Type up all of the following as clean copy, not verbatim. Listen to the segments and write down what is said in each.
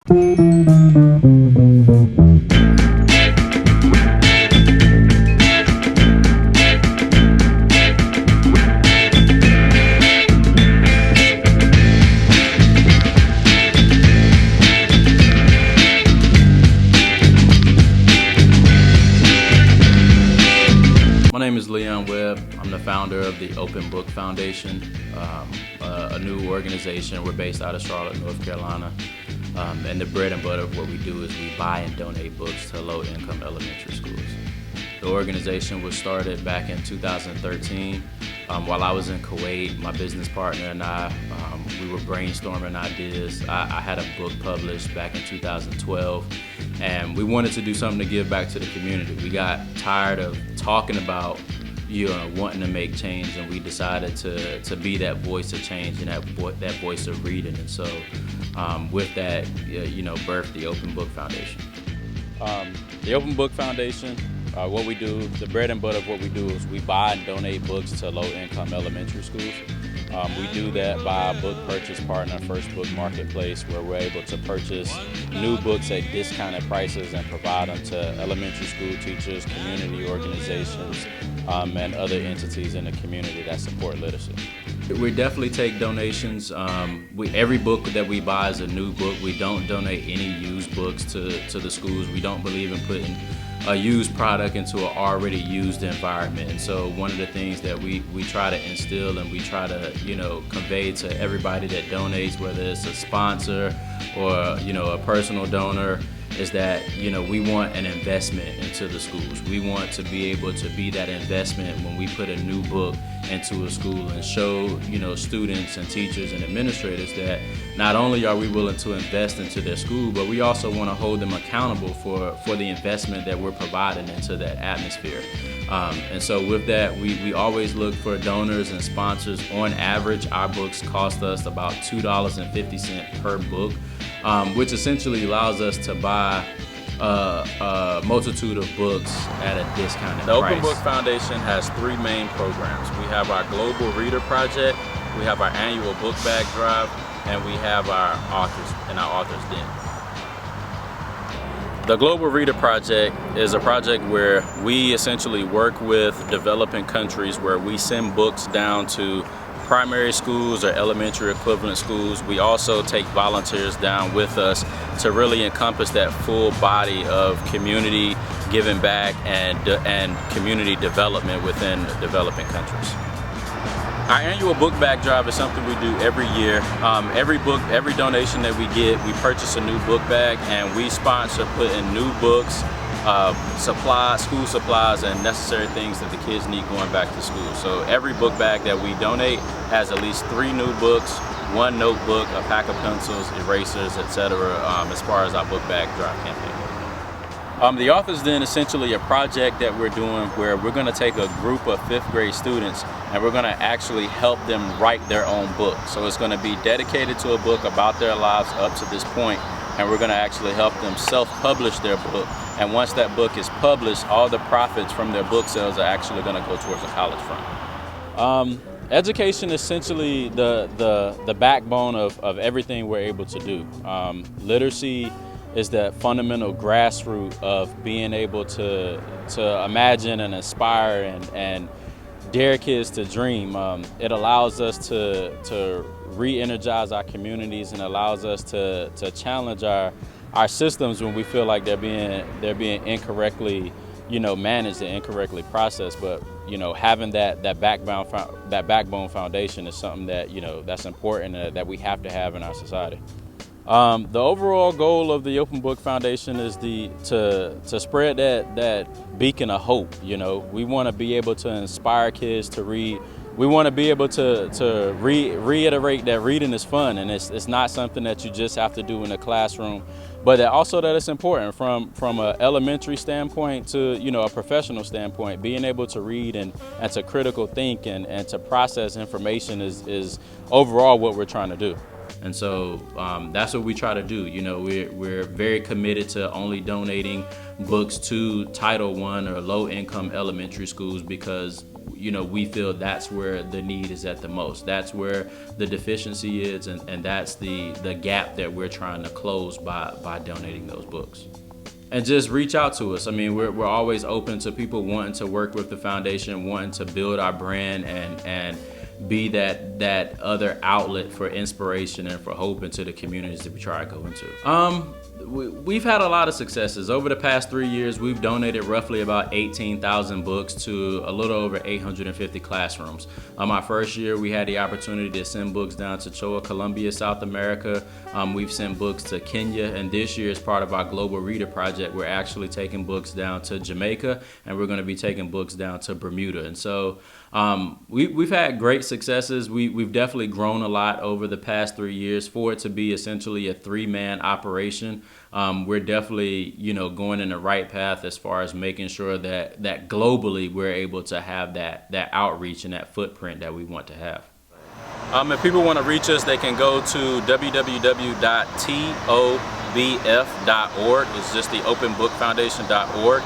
My name is Leon Webb. I'm the founder of the Open Book Foundation, a new organization. We're based out of Charlotte, North Carolina. And the bread and butter of what we do is we buy and donate books to low-income elementary schools. The organization was started back in 2013. While I was in Kuwait, my business partner and I, we were brainstorming ideas. I had a book published back in 2012, and we wanted to do something to give back to the community. We got tired of talking about wanting to make change, and we decided to be that voice of change and that voice of reading. And so with that, birthed the Open Book Foundation. The Open Book Foundation, what we do, the bread and butter of what we do is we buy and donate books to low-income elementary schools. We do that by a book purchase partner, First Book Marketplace, where we're able to purchase new books at discounted prices and provide them to elementary school teachers, community organizations, and other entities in the community that support literacy. We definitely take donations. Every book that we buy is a new book. We don't donate any used books to the schools. We don't believe in putting a used product into an already used environment. And so one of the things that we try to instill and we try to convey to everybody that donates, whether it's a sponsor or a personal donor, is that we want an investment into the schools. We want to be able to be that investment when we put a new book into a school and show students and teachers and administrators that not only are we willing to invest into their school, but we also want to hold them accountable for the investment that we're providing into that atmosphere. And so with that, we always look for donors and sponsors. On average, our books cost us about $2.50 per book, which essentially allows us to buy a multitude of books at a discounted price. The Open Book Foundation has three main programs. We have our Global Reader Project, we have our annual book bag drive, and we have our Authors Den. The Global Reader Project is a project where we essentially work with developing countries where we send books down to primary schools or elementary equivalent schools. We also take volunteers down with us to really encompass that full body of community giving back and community development within developing countries. Our annual book bag drive is something we do every year. Every donation that we get, we purchase a new book bag, and we sponsor putting new books, supplies, school supplies, and necessary things that the kids need going back to school. So every book bag that we donate has at least 3 new books, 1 notebook, a pack of pencils, erasers, etc. As far as our book bag drive campaign. The Authors Den is essentially a project that we're doing where we're going to take a group of 5th grade students and we're going to actually help them write their own book. So it's going to be dedicated to a book about their lives up to this point, and we're going to actually help them self-publish their book. And once that book is published, all the profits from their book sales are actually going to go towards the college fund. Education is essentially the backbone of everything we're able to do. Literacy is that fundamental grassroots of being able to imagine and inspire and dare kids to dream. It allows us to re-energize our communities and allows us to challenge our systems when we feel like they're being incorrectly managed and incorrectly processed. But having that backbone foundation is something that that's important that we have to have in our society. The overall goal of the Open Book Foundation is to spread that beacon of hope. We want to be able to inspire kids to read. We want to be able to reiterate that reading is fun, and it's not something that you just have to do in the classroom, but that it's important from an elementary standpoint to a professional standpoint. Being able to read and to critical think and to process information is overall what we're trying to do. And so that's what we try to do. We're very committed to only donating books to Title I or low-income elementary schools because you know, we feel that's where the need is at the most. That's where the deficiency is, and that's the gap that we're trying to close by donating those books. And just reach out to us. I mean, we're always open to people wanting to work with the foundation, wanting to build our brand and be that other outlet for inspiration and for hope into the communities that we try to go into. We've had a lot of successes. Over the past 3 years, we've donated roughly about 18,000 books to a little over 850 classrooms. Our first year, we had the opportunity to send books down to Choa, Colombia, South America. We've sent books to Kenya, and this year, as part of our Global Reader Project, we're actually taking books down to Jamaica, and we're going to be taking books down to Bermuda. And so we've had great successes. We've definitely grown a lot over the past 3 years. For it to be essentially a 3-man operation, we're definitely, you know, going in the right path as far as making sure that globally we're able to have that outreach and that footprint that we want to have. If people want to reach us, they can go to www.tobf.org. It's just the openbookfoundation.org.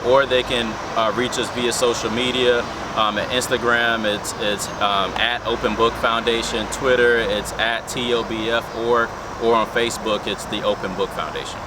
Or they can reach us via social media. At Instagram, it's at Open Book Foundation. Twitter, it's at TOBF.org. Or on Facebook, it's the Open Book Foundation.